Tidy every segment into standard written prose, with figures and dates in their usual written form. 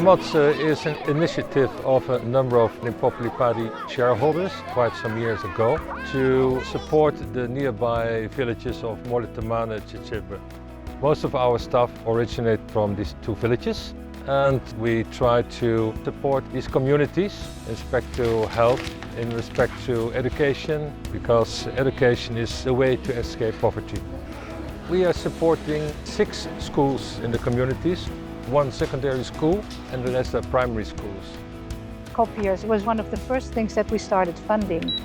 Motse is an initiative of a number of Limpopo Party shareholders quite some years ago to support the nearby villages of Moletemane and Chichibe. Most of our staff originate from these two villages, and we try to support these communities in respect to health, in respect to education, because education is the way to escape poverty. We are supporting 6 schools in the communities, 1 secondary school and the rest are primary schools. Copiers was one of the first things that we started funding.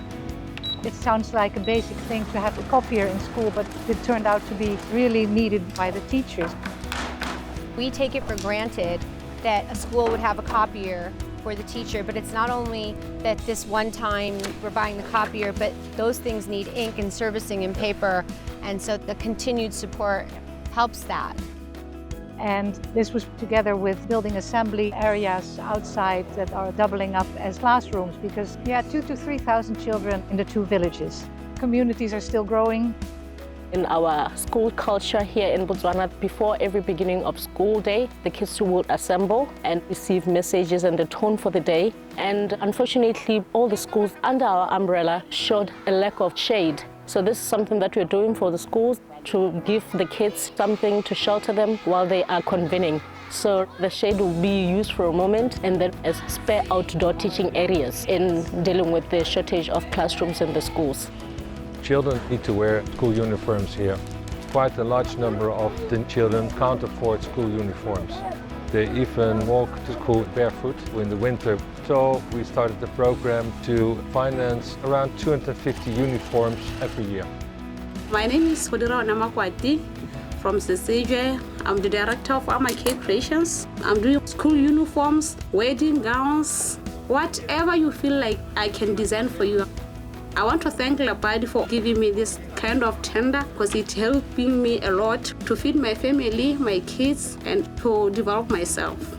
It sounds like a basic thing to have a copier in school, but it turned out to be really needed by the teachers. We take it for granted that a school would have a copier for the teacher, but it's not only that this one time we're buying the copier, but those things need ink and servicing and paper, and so the continued support helps that. And this was together with building assembly areas outside that are doubling up as classrooms, because we had 2,000 to 3,000 children in the 2 villages. Communities are still growing. In our school culture here in Botswana, before every beginning of school day, the kids would assemble and receive messages and the tone for the day. And unfortunately, all the schools under our umbrella showed a lack of shade. So this is something that we're doing for the schools, to give the kids something to shelter them while they are convening. So the shade will be used for a moment and then as spare outdoor teaching areas in dealing with the shortage of classrooms in the schools. Children need to wear school uniforms here. Quite a large number of the children can't afford school uniforms. They even walk to school barefoot in the winter. So we started the program to finance around 250 uniforms every year. My name is Hodira Namakwati from Sesege. I'm the director of Amake Creations. I'm doing school uniforms, wedding gowns, whatever you feel like I can design for you. I want to thank Lapadi for giving me this kind of tender, because it's helping me a lot to feed my family, my kids, and to develop myself.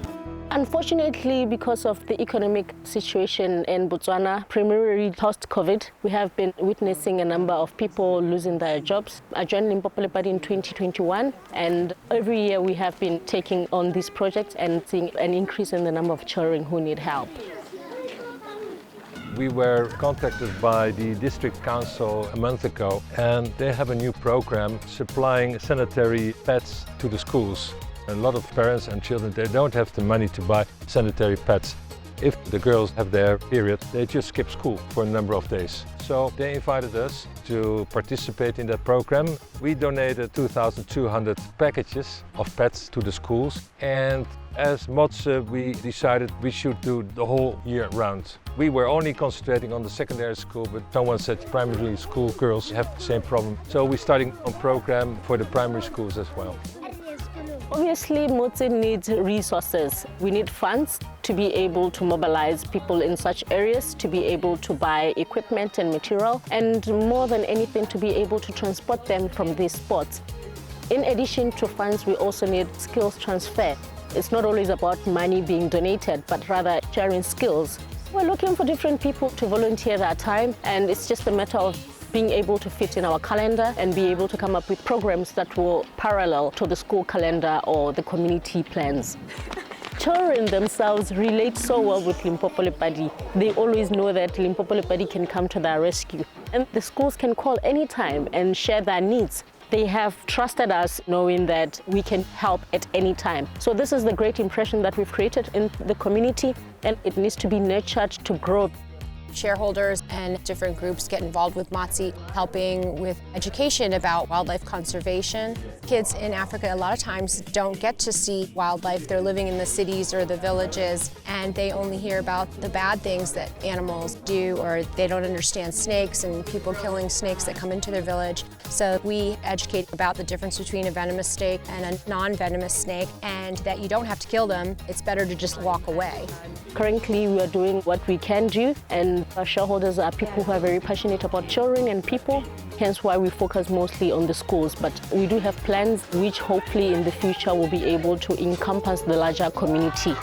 Unfortunately, because of the economic situation in Botswana, primarily post-COVID, we have been witnessing a number of people losing their jobs. I joined Limpopo Party in 2021, and every year we have been taking on these projects and seeing an increase in the number of children who need help. We were contacted by the district council a month ago, and they have a new program supplying sanitary pads to the schools. A lot of parents and children, they don't have the money to buy sanitary pads. If the girls have their period, they just skip school for a number of days. So they invited us to participate in that program. We donated 2,200 packages of pads to the schools, and as Motse, we decided we should do the whole year round. We were only concentrating on the secondary school, but someone said primary school girls have the same problem. So we're starting a program for the primary schools as well. Obviously, Motse needs resources. We need funds to be able to mobilize people in such areas, to be able to buy equipment and material, and more than anything, to be able to transport them from these spots. In addition to funds, we also need skills transfer. It's not always about money being donated, but rather sharing skills. We're looking for different people to volunteer their time, and it's just a matter of being able to fit in our calendar and be able to come up with programs that will parallel to the school calendar or the community plans. Children themselves relate so well with Limpopo Party. They always know that Limpopo Party can come to their rescue. And the schools can call anytime and share their needs. They have trusted us knowing that we can help at any time. So this is the great impression that we've created in the community, and it needs to be nurtured to grow. Shareholders and different groups get involved with Motse, helping with education about wildlife conservation. Kids in Africa a lot of times don't get to see wildlife. They're living in the cities or the villages, and they only hear about the bad things that animals do, or they don't understand snakes and people killing snakes that come into their village. So we educate about the difference between a venomous snake and a non-venomous snake, and that you don't have to kill them. It's better to just walk away. Currently, we are doing what we can do, and our shareholders are people who are very passionate about children and people, hence why we focus mostly on the schools. But we do have plans which hopefully in the future will be able to encompass the larger community.